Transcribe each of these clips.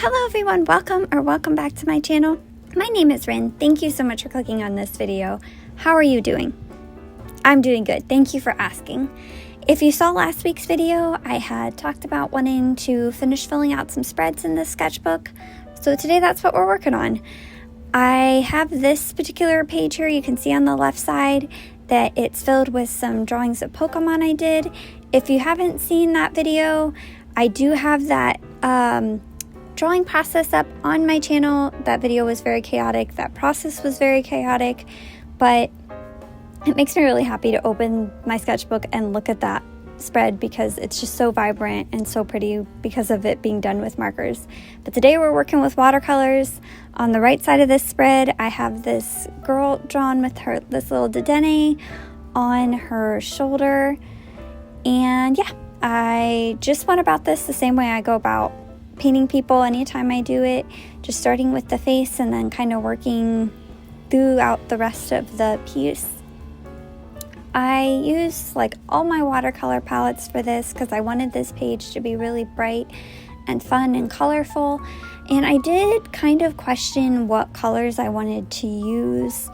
Hello everyone, welcome back to my channel. My name is Rin. Thank you so much for clicking on this video. How are you doing? I'm doing good. Thank you for asking. If you saw last week's video, I had talked about wanting to finish filling out some spreads in this sketchbook. So today that's what we're working on. I have this particular page here. You can see on the left side that it's filled with some drawings of Pokemon I did. If you haven't seen that video, I do have that drawing process up on my channel. That video was very chaotic. That process was very chaotic, but it makes me really happy to open my sketchbook and look at that spread because it's just so vibrant and so pretty because of it being done with markers. But today we're working with watercolors. On the right side of this spread, I have this girl drawn with this little dedenne on her shoulder. And yeah, I just went about this the same way I go about painting people anytime I do it, just starting with the face and then kind of working throughout the rest of the piece. I used like all my watercolor palettes for this because I wanted this page to be really bright and fun and colorful, and I did kind of question what colors I wanted to use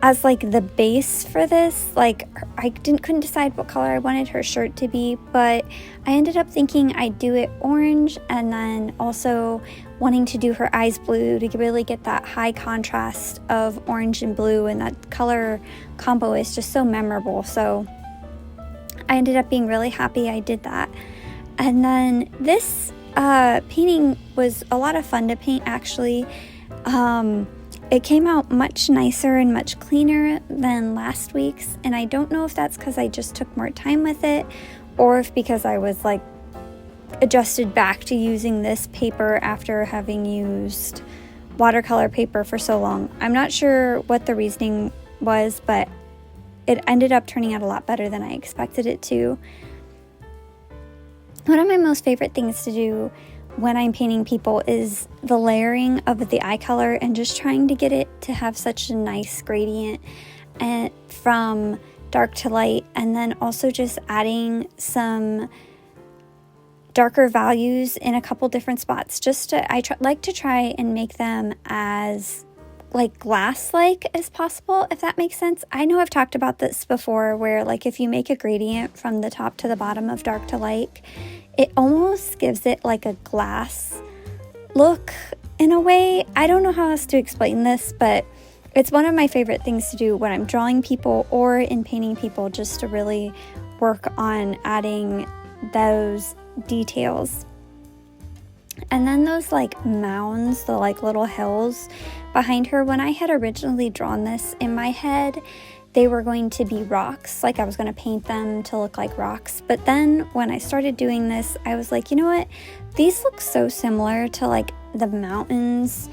as like the base for this. Like I couldn't decide what color I wanted her shirt to be, but I ended up thinking I'd do it orange and then also wanting to do her eyes blue to really get that high contrast of orange and blue, and that color combo is just so memorable. So I ended up being really happy I did that. And then this painting was a lot of fun to paint actually. It came out much nicer and much cleaner than last week's, and I don't know if that's because I just took more time with it or if because I was like adjusted back to using this paper after having used watercolor paper for so long. I'm not sure what the reasoning was, but it ended up turning out a lot better than I expected it to. One of my most favorite things to do when I'm painting people is the layering of the eye color and just trying to get it to have such a nice gradient and from dark to light, and then also just adding some darker values in a couple different spots. Like to try and make them as like glass-like as possible, if that makes sense. I know I've talked about this before where like if you make a gradient from the top to the bottom of dark to light, it almost gives it like a glass look in a way. I don't know how else to explain this, but it's one of my favorite things to do when I'm drawing people or in painting people, just to really work on adding those details. And then those like mounds, the like little hills behind her, when I had originally drawn this in my head, they were going to be rocks. Like I was going to paint them to look like rocks. But then when I started doing this, I was like, you know what? These look so similar to like the mountains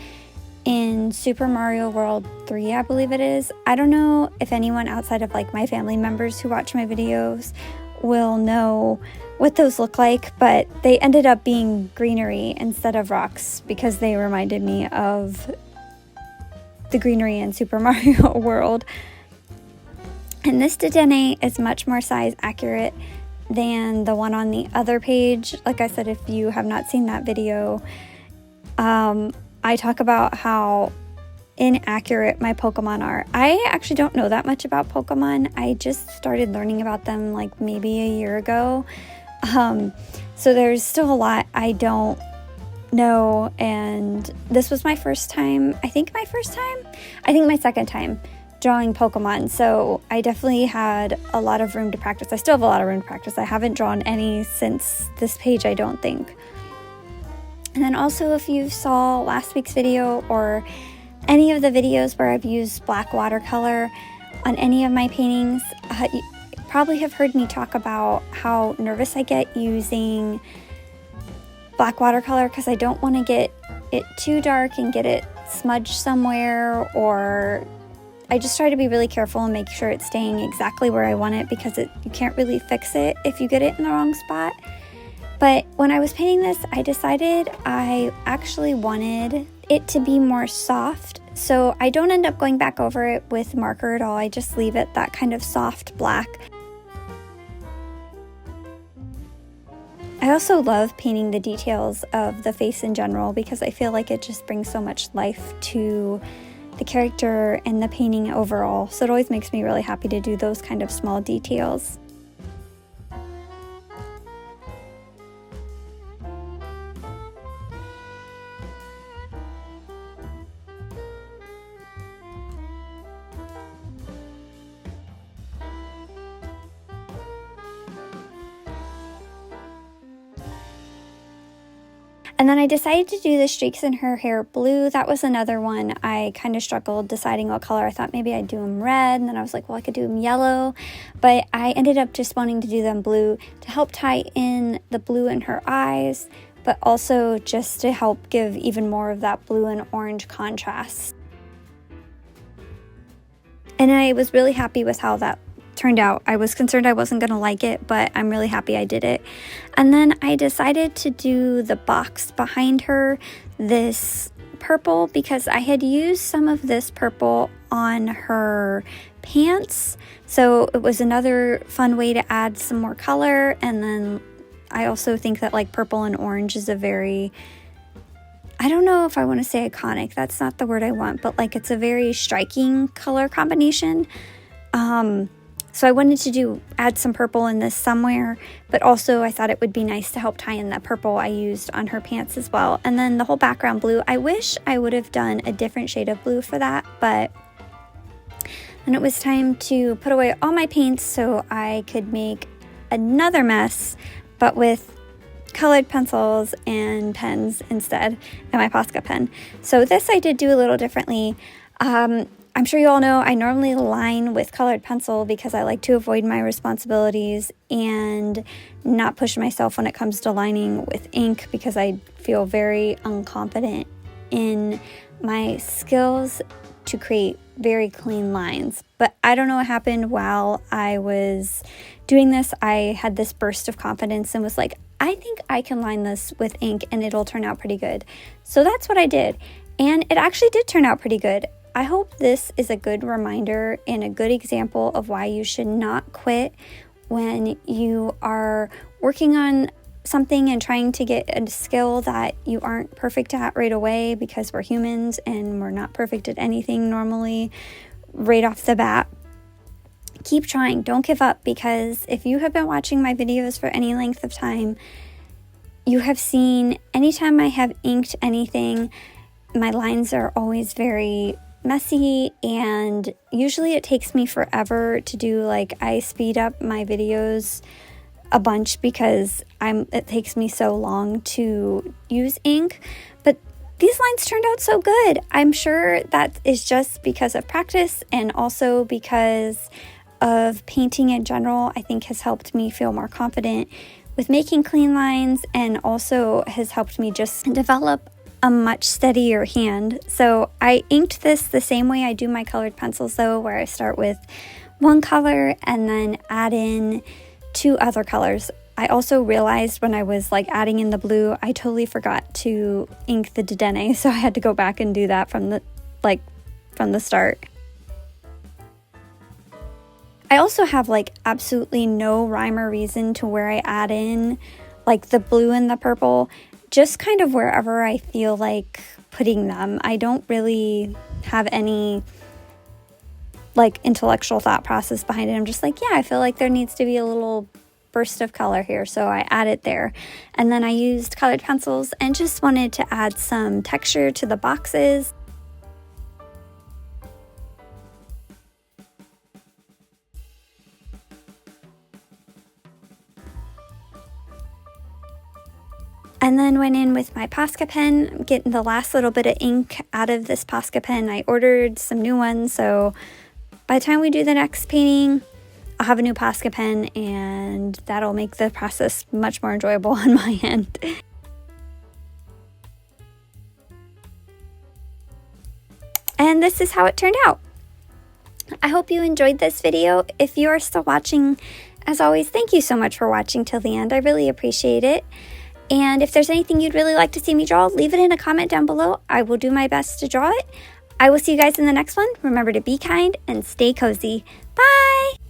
in Super Mario World 3, I believe it is. I don't know if anyone outside of like my family members who watch my videos will know what those look like, but they ended up being greenery instead of rocks because they reminded me of the greenery in Super Mario World. And this dedenne is much more size accurate than the one on the other page. Like I said, if you have not seen that video, I talk about how inaccurate my Pokemon are. I actually don't know that much about Pokemon. I just started learning about them like maybe a year ago. So there's still a lot I don't know, and this was my first time, I think my second time drawing Pokemon, so I definitely had a lot of room to practice. I still have a lot of room to practice. I haven't drawn any since this page, I don't think. And then also, if you saw last week's video or any of the videos where I've used black watercolor on any of my paintings, you probably have heard me talk about how nervous I get using black watercolor because I don't want to get it too dark and get it smudged somewhere, or I just try to be really careful and make sure it's staying exactly where I want it because you can't really fix it if you get it in the wrong spot. But when I was painting this, I decided I actually wanted it to be more soft, so I don't end up going back over it with marker at all. I just leave it that kind of soft black. I also love painting the details of the face in general because I feel like it just brings so much life to the character and the painting overall. So it always makes me really happy to do those kind of small details. And then I decided to do the streaks in her hair blue. That was another one I kind of struggled deciding what color. I thought maybe I'd do them red, and then I was like, well, I could do them yellow. But I ended up just wanting to do them blue to help tie in the blue in her eyes, but also just to help give even more of that blue and orange contrast. And I was really happy with how that turned out. I was concerned I wasn't going to like it, but I'm really happy I did it. And then I decided to do the box behind her this purple because I had used some of this purple on her pants. So it was another fun way to add some more color. And then I also think that like purple and orange is a very, I don't know if I want to say iconic, that's not the word I want, but like it's a very striking color combination. So I wanted to add some purple in this somewhere, but also I thought it would be nice to help tie in that purple I used on her pants as well. And then the whole background blue, I wish I would have done a different shade of blue for that, but then it was time to put away all my paints so I could make another mess, but with colored pencils and pens instead, and my Posca pen. So this I did do a little differently. I'm sure you all know I normally line with colored pencil because I like to avoid my responsibilities and not push myself when it comes to lining with ink because I feel very unconfident in my skills to create very clean lines. But I don't know what happened while I was doing this. I had this burst of confidence and was like, I think I can line this with ink and it'll turn out pretty good. So that's what I did. And it actually did turn out pretty good. I hope this is a good reminder and a good example of why you should not quit when you are working on something and trying to get a skill that you aren't perfect at right away, because we're humans and we're not perfect at anything normally right off the bat. Keep trying, don't give up, because if you have been watching my videos for any length of time, you have seen anytime I have inked anything, my lines are always very messy, and usually it takes me forever to do. Like, I speed up my videos a bunch because it takes me so long to use ink, but these lines turned out so good. I'm sure that is just because of practice and also because of painting in general. I think has helped me feel more confident with making clean lines, and also has helped me just develop a much steadier hand. So I inked this the same way I do my colored pencils though, where I start with one color and then add in two other colors. I also realized when I was like adding in the blue, I totally forgot to ink the Didene, so I had to go back and do that from the start. I also have like absolutely no rhyme or reason to where I add in like the blue and the purple, just kind of wherever I feel like putting them. I don't really have any like intellectual thought process behind it. I'm just like, yeah, I feel like there needs to be a little burst of color here, so I add it there. And then I used colored pencils and just wanted to add some texture to the boxes. And then went in with my Posca pen, getting the last little bit of ink out of this Posca pen. I ordered some new ones, so by the time we do the next painting, I'll have a new Posca pen, and that'll make the process much more enjoyable on my end. And this is how it turned out. I hope you enjoyed this video. If you are still watching, as always, thank you so much for watching till the end. I really appreciate it. And if there's anything you'd really like to see me draw, leave it in a comment down below. I will do my best to draw it. I will see you guys in the next one. Remember to be kind and stay cozy. Bye!